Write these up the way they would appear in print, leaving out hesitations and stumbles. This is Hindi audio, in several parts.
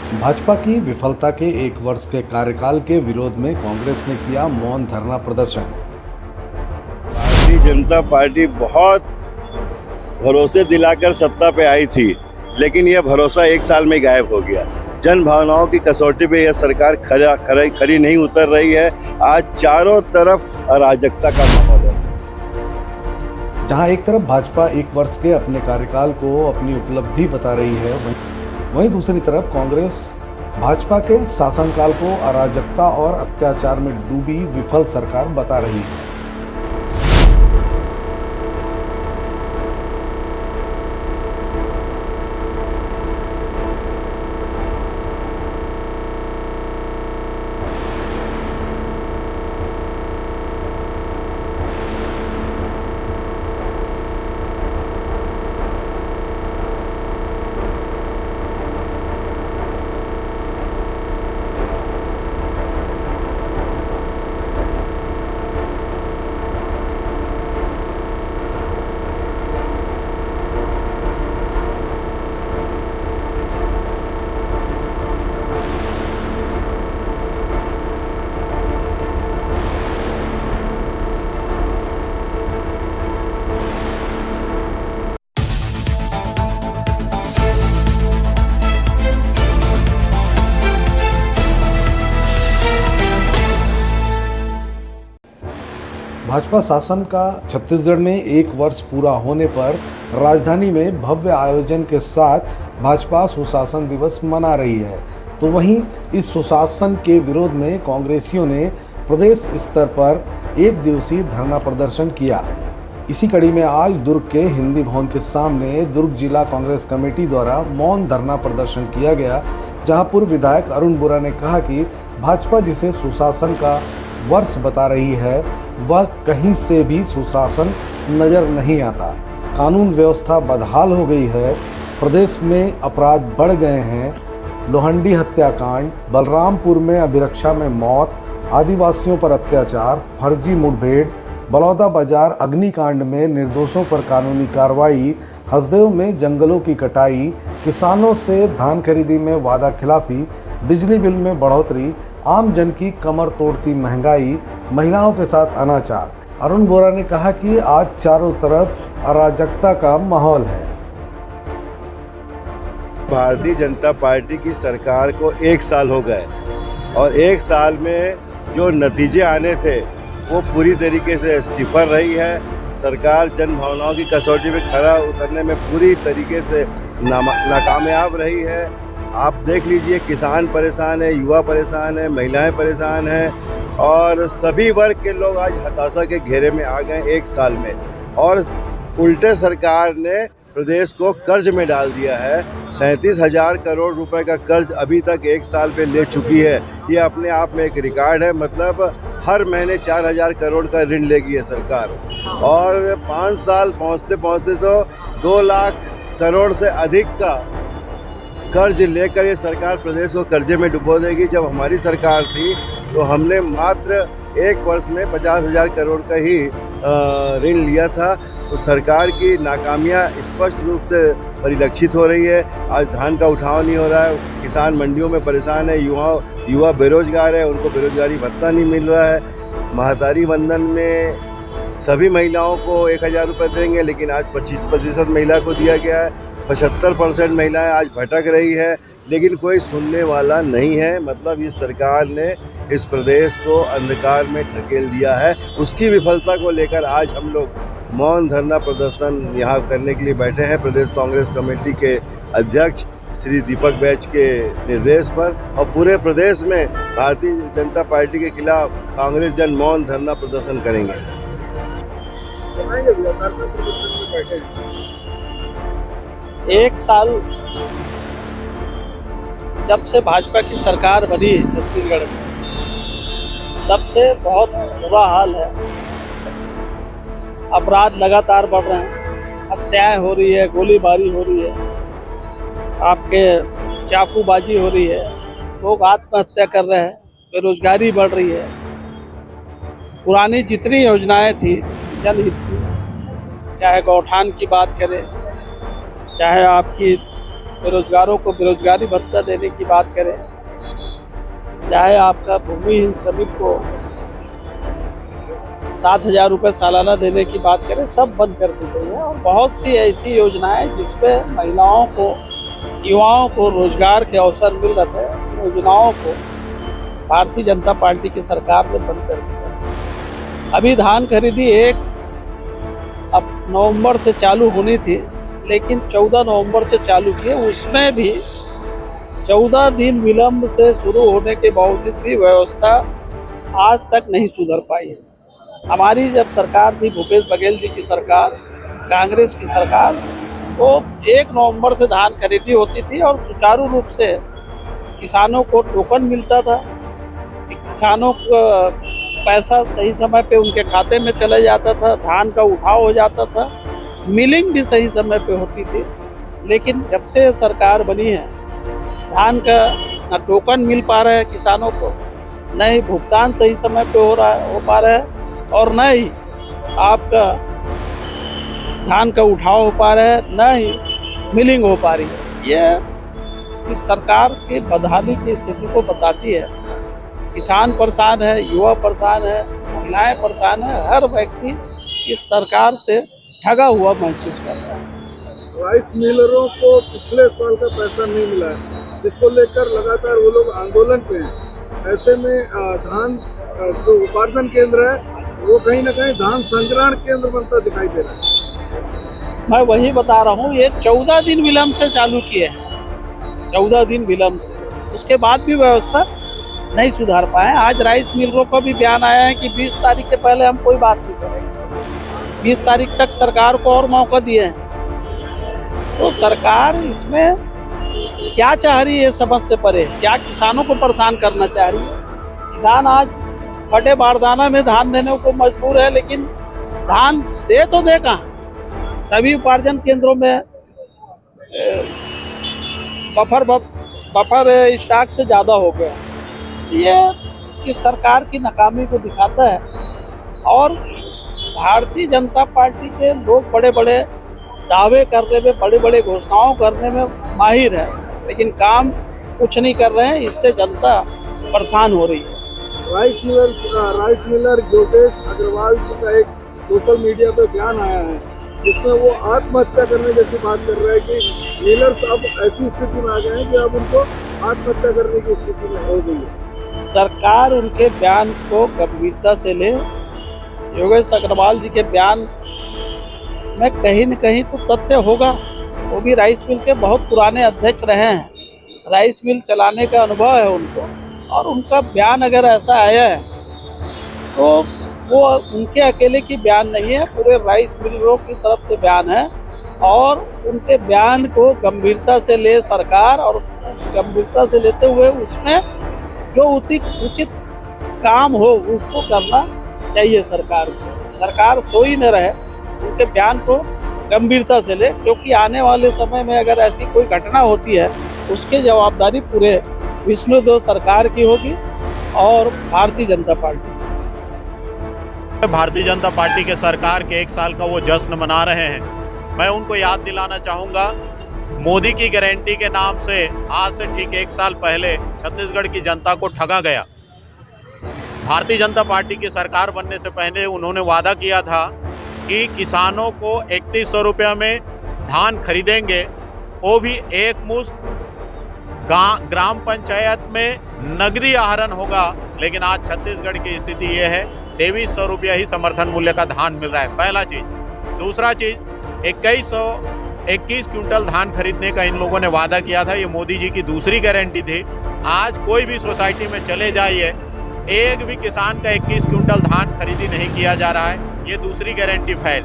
भाजपा की विफलता के 1 वर्ष के कार्यकाल के विरोध में कांग्रेस ने किया मौन धरना प्रदर्शन। भारतीय जनता पार्टी बहुत भरोसे दिलाकर सत्ता पे आई थी, लेकिन यह भरोसा 1 साल में गायब हो गया। जन भावनाओं की कसौटी पे यह सरकार खरी नहीं उतर रही है। आज चारों तरफ अराजकता का माहौल है। जहां एक तरफ भाजपा 1 वर्ष के अपने कार्यकाल को अपनी उपलब्धि बता रही है, वहीं दूसरी तरफ कांग्रेस भाजपा के शासनकाल को अराजकता और अत्याचार में डूबी विफल सरकार बता रही है। भाजपा शासन का छत्तीसगढ़ में 1 वर्ष पूरा होने पर राजधानी में भव्य आयोजन के साथ भाजपा सुशासन दिवस मना रही है। तो वहीं इस सुशासन के विरोध में कांग्रेसियों ने प्रदेश स्तर पर 1 दिवसीय धरना प्रदर्शन किया। इसी कड़ी में आज दुर्ग के हिंदी भवन के सामने दुर्ग जिला कांग्रेस कमेटी द्वारा मौन धरना प्रदर्शन किया गया, जहां पूर्व विधायक अरुण बोरा ने कहा कि भाजपा जिसे सुशासन का वर्ष बता रही है, वह कहीं से भी सुशासन नजर नहीं आता। कानून व्यवस्था बदहाल हो गई है, प्रदेश में अपराध बढ़ गए हैं। लोहंडी हत्याकांड, बलरामपुर में अभिरक्षा में मौत, आदिवासियों पर अत्याचार, फर्जी मुठभेड़, बलौदा बाजार अग्निकांड में निर्दोषों पर कानूनी कार्रवाई, हसदेव में जंगलों की कटाई, किसानों से धान खरीदी में वादा खिलाफी, बिजली बिल में बढ़ोतरी, आम जन की कमर तोड़ती महंगाई, महिलाओं के साथ अनाचार। अरुण बोरा ने कहा कि आज चारों तरफ अराजकता का माहौल है। भारतीय जनता पार्टी की सरकार को 1 साल हो गए और 1 साल में जो नतीजे आने थे वो पूरी तरीके से सिफर रही है। सरकार जन भावनाओं की कसौटी पे खरा उतरने में पूरी तरीके से नाकामयाब रही है। आप देख लीजिए, किसान परेशान है, युवा परेशान है, महिलाएं परेशान हैं और सभी वर्ग के लोग आज हताशा के घेरे में आ गए 1 साल में। और उल्टे सरकार ने प्रदेश को कर्ज में डाल दिया है। 37,000 करोड़ रुपए का कर्ज अभी तक 1 साल पे ले चुकी है। ये अपने आप में एक रिकॉर्ड है। मतलब हर महीने 4,000 करोड़ का ऋण लेगी है सरकार और 5 साल पहुँचते पहुँचते तो 2 लाख करोड़ से अधिक का कर्ज लेकर ये सरकार प्रदेश को कर्जे में डुबो देगी। जब हमारी सरकार थी तो हमने मात्र 1 वर्ष में 50,000 करोड़ का ही ऋण लिया था। तो सरकार की नाकामियां स्पष्ट रूप से परिलक्षित हो रही है। आज धान का उठाव नहीं हो रहा है, किसान मंडियों में परेशान है, युवा बेरोजगार है, उनको बेरोजगारी भत्ता नहीं मिल रहा है। महतारी वंदन में सभी महिलाओं को 1,000 रुपये देंगे, लेकिन आज 25% महिला को दिया गया है। 75% महिलाएं आज भटक रही है, लेकिन कोई सुनने वाला नहीं है। मतलब इस सरकार ने इस प्रदेश को अंधकार में ढकेल दिया है। उसकी विफलता को लेकर आज हम लोग मौन धरना प्रदर्शन यहाँ करने के लिए बैठे हैं प्रदेश कांग्रेस कमेटी के अध्यक्ष श्री दीपक बैच के निर्देश पर। और पूरे प्रदेश में भारतीय जनता पार्टी के खिलाफ कांग्रेस जन मौन धरना प्रदर्शन करेंगे। 1 साल जब से भाजपा की सरकार बनी है छत्तीसगढ़ में, तब से बहुत बुरा हाल है। अपराध लगातार बढ़ रहे हैं, हत्याएं हो रही है, गोलीबारी हो रही है, आपके चाकूबाजी हो रही है, लोग आत्महत्या कर रहे हैं, बेरोजगारी बढ़ रही है। पुरानी जितनी योजनाएं थी जनहित की, चाहे गौठान की बात करें, चाहे आपकी बेरोजगारों को बेरोजगारी भत्ता देने की बात करें, चाहे आपका भूमिहीन श्रमिक को 7,000 रुपये सालाना देने की बात करें, सब बंद कर दी गई है। और बहुत सी ऐसी योजनाएं जिसपे महिलाओं को, युवाओं को रोजगार के अवसर मिल रहे थे, योजनाओं को भारतीय जनता पार्टी की सरकार ने बंद कर दिया। अभी धान खरीदी अब नवंबर से चालू होनी थी, लेकिन 14 नवंबर से चालू किए, उसमें भी 14 दिन विलंब से शुरू होने के बावजूद भी व्यवस्था आज तक नहीं सुधर पाई है। हमारी जब सरकार थी, भूपेश बघेल जी की सरकार, कांग्रेस की सरकार, तो 1 नवंबर से धान खरीदी होती थी और सुचारू रूप से किसानों को टोकन मिलता था, किसानों को पैसा सही समय पे उनके खाते में चले जाता था, धान का उठाव हो जाता था, मिलिंग भी सही समय पे होती थी। लेकिन जब से सरकार बनी है, धान का न टोकन मिल पा रहा है किसानों को, न ही भुगतान सही समय पे हो पा रहा है, और न ही आपका धान का उठाव हो पा रहा है, न ही मिलिंग हो पा रही है। ये इस सरकार के बदहाली की स्थिति को बताती है। किसान परेशान है, युवा परेशान है, महिलाएं परेशान है, हर व्यक्ति इस सरकार से ठगा हुआ महसूस कर रहा है। राइस मिलरों को पिछले साल का पैसा नहीं मिला है, जिसको लेकर लगातार वो लोग आंदोलन पे हैं। ऐसे में धान जो उपार्जन केंद्र है, वो कहीं ना कहीं धान संग्रहण केंद्र बनता दिखाई दे रहा है। मैं वही बता रहा हूँ, ये 14 दिन विलंब से चालू किए हैं, 14 दिन विलंब से, उसके बाद भी व्यवस्था नहीं सुधार पाए। आज राइस मिलरों का भी बयान आया है कि 20 तारीख के पहले हम कोई बात नहीं करेंगे, 20 तारीख तक सरकार को और मौका दिए हैं। तो सरकार इसमें क्या चाह रही है समझ से परे, क्या किसानों को परेशान करना चाह रही है? किसान आज फटे बारदाना में धान देने को मजबूर है, लेकिन धान दे तो दे कहाँ? सभी उपार्जन केंद्रों में बफर स्टॉक से ज़्यादा हो गया। ये इस सरकार की नाकामी को दिखाता है। और भारतीय जनता पार्टी के लोग बड़े बड़े दावे करने में, बड़े बड़े घोषणाओं करने में माहिर है, लेकिन काम कुछ नहीं कर रहे हैं। इससे जनता परेशान हो रही है। राइस मिलर योगेश अग्रवाल जी का एक सोशल मीडिया पे बयान आया है, जिसमें वो आत्महत्या करने जैसी बात कर रहे हैं कि मिलर्स अब ऐसी स्थिति में आ गए हैं कि अब उनको आत्महत्या करने की स्थिति में हो गई है। सरकार उनके बयान को गंभीरता से ले। योगेश अग्रवाल जी के बयान में कहीं न कहीं तो तथ्य होगा। वो भी राइस मिल के बहुत पुराने अध्यक्ष रहे हैं, राइस मिल चलाने का अनुभव है उनको, और उनका बयान अगर ऐसा आया है तो वो उनके अकेले की बयान नहीं है, पूरे राइस मिलरों की तरफ से बयान है। और उनके बयान को गंभीरता से ले सरकार, और उस गंभीरता से लेते हुए उसमें जो उचित काम हो उसको करना चाहिए सरकार को। सरकार सोई न रहे, उनके बयान को गंभीरता से ले, क्योंकि आने वाले समय में अगर ऐसी कोई घटना होती है, उसकी जवाबदारी पूरे विष्णुदेव सरकार की होगी और भारतीय जनता पार्टी। भारतीय जनता पार्टी के सरकार के 1 साल का वो जश्न मना रहे हैं। मैं उनको याद दिलाना चाहूँगा, मोदी की गारंटी के नाम से आज से ठीक 1 साल पहले छत्तीसगढ़ की जनता को ठगा गया। भारतीय जनता पार्टी की सरकार बनने से पहले उन्होंने वादा किया था कि किसानों को 3100 रुपये में धान खरीदेंगे, वो भी एक मुश्त ग्राम पंचायत में नगदी आहरण होगा। लेकिन आज छत्तीसगढ़ की स्थिति ये है, 2300 रुपया ही समर्थन मूल्य का धान मिल रहा है, पहला चीज़। दूसरा चीज़, 21 क्विंटल धान खरीदने का इन लोगों ने वादा किया था, ये मोदी जी की दूसरी गारंटी थी। आज कोई भी सोसाइटी में चले जाइए, एक भी किसान का 21 क्विंटल धान खरीदी नहीं किया जा रहा है, ये दूसरी गारंटी फैल।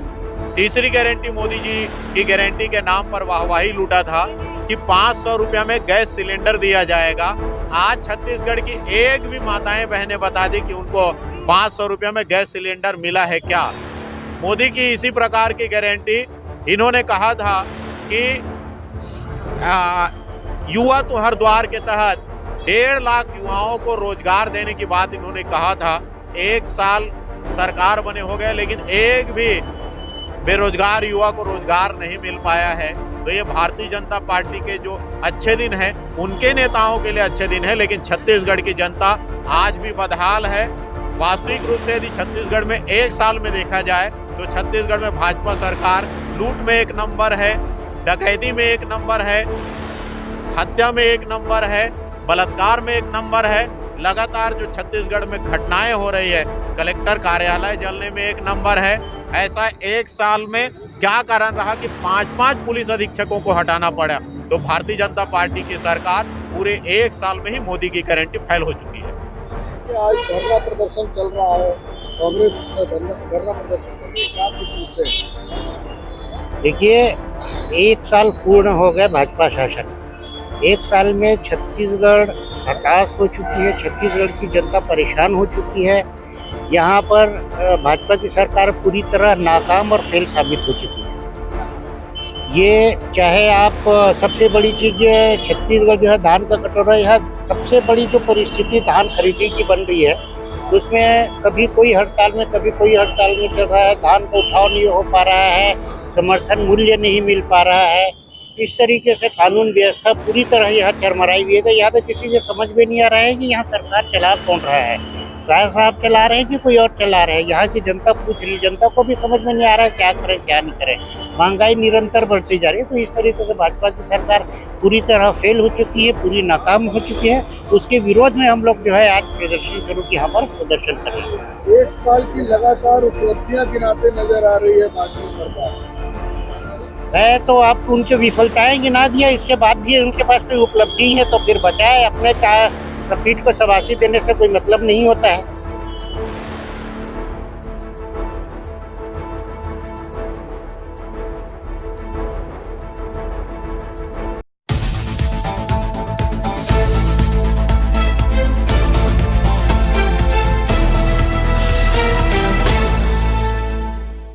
तीसरी गारंटी, मोदी जी की गारंटी के नाम पर वाहवाही लूटा था कि 500 रुपये में गैस सिलेंडर दिया जाएगा। आज छत्तीसगढ़ की एक भी माताएं बहनें बता दी कि उनको 500 रुपये में गैस सिलेंडर मिला है क्या। मोदी की इसी प्रकार की गारंटी, इन्होंने कहा था कि युवा तो हर द्वार के तहत 1.5 लाख युवाओं को रोजगार देने की बात इन्होंने कहा था। 1 साल सरकार बने हो गए, लेकिन एक भी बेरोजगार युवा को रोजगार नहीं मिल पाया है। तो ये भारतीय जनता पार्टी के जो अच्छे दिन हैं उनके नेताओं के लिए अच्छे दिन है, लेकिन छत्तीसगढ़ की जनता आज भी बदहाल है। वास्तविक रूप से यदि छत्तीसगढ़ में एक साल में देखा जाए तो छत्तीसगढ़ में भाजपा सरकार लूट में एक नंबर है, डकैती में एक नंबर है, हत्या में एक नंबर है, बलात्कार में एक नंबर है। लगातार जो छत्तीसगढ़ में घटनाएं हो रही है, कलेक्टर कार्यालय जलने में एक नंबर है। ऐसा एक साल में क्या कारण रहा कि 5-5 पुलिस अधीक्षकों को हटाना पड़ा? तो भारतीय जनता पार्टी की सरकार पूरे एक साल में ही मोदी की गारंटी फेल हो चुकी है। आज धरना प्रदर्शन चल रहा है, कांग्रेस धरना प्रदर्शन कर रही है, क्या कुछ मुद्दे हैं? देखिए, एक साल पूर्ण हो गए भाजपा शासन। एक साल में छत्तीसगढ़ हताश हो चुकी है, छत्तीसगढ़ की जनता परेशान हो चुकी है। यहाँ पर भाजपा की सरकार पूरी तरह नाकाम और फेल साबित हो चुकी है। ये चाहे आप सबसे बड़ी चीज़ छत्तीसगढ़ जो है धान का कटोरा, यहाँ सबसे बड़ी जो परिस्थिति धान खरीदी की बन रही है, उसमें कभी कोई हड़ताल में कभी कोई हड़ताल में चल रहा है, धान का उठाव नहीं हो पा रहा है, समर्थन मूल्य नहीं मिल पा रहा है। इस तरीके से कानून व्यवस्था पूरी तरह यहाँ चरमराई हुई है। तो यहाँ तो किसी को समझ में नहीं आ रहा है कि यहाँ सरकार चला कौन रहा है, शाह साहब चला रहे हैं कि कोई और चला रहे हैं। यहाँ की जनता पूछ रही, जनता को भी समझ में नहीं आ रहा है क्या करें क्या नहीं करें। महंगाई निरंतर बढ़ती जा रही है। तो इस तरीके से भाजपा की सरकार पूरी तरह फेल हो चुकी है, पूरी नाकाम हो चुकी है। उसके विरोध में हम लोग जो है आज प्रदर्शन शुरू किया, यहाँ पर प्रदर्शन कर रहे हैं। एक साल की लगातार उपलब्धियां गिनाते नजर आ रही है भाजपा सरकार है, तो आपको उनकी विफलताएं गिना दिया, इसके बाद भी उनके पास कोई उपलब्धि है तो फिर बचाए। अपने पीठ को शाबाशी देने से कोई मतलब नहीं होता है।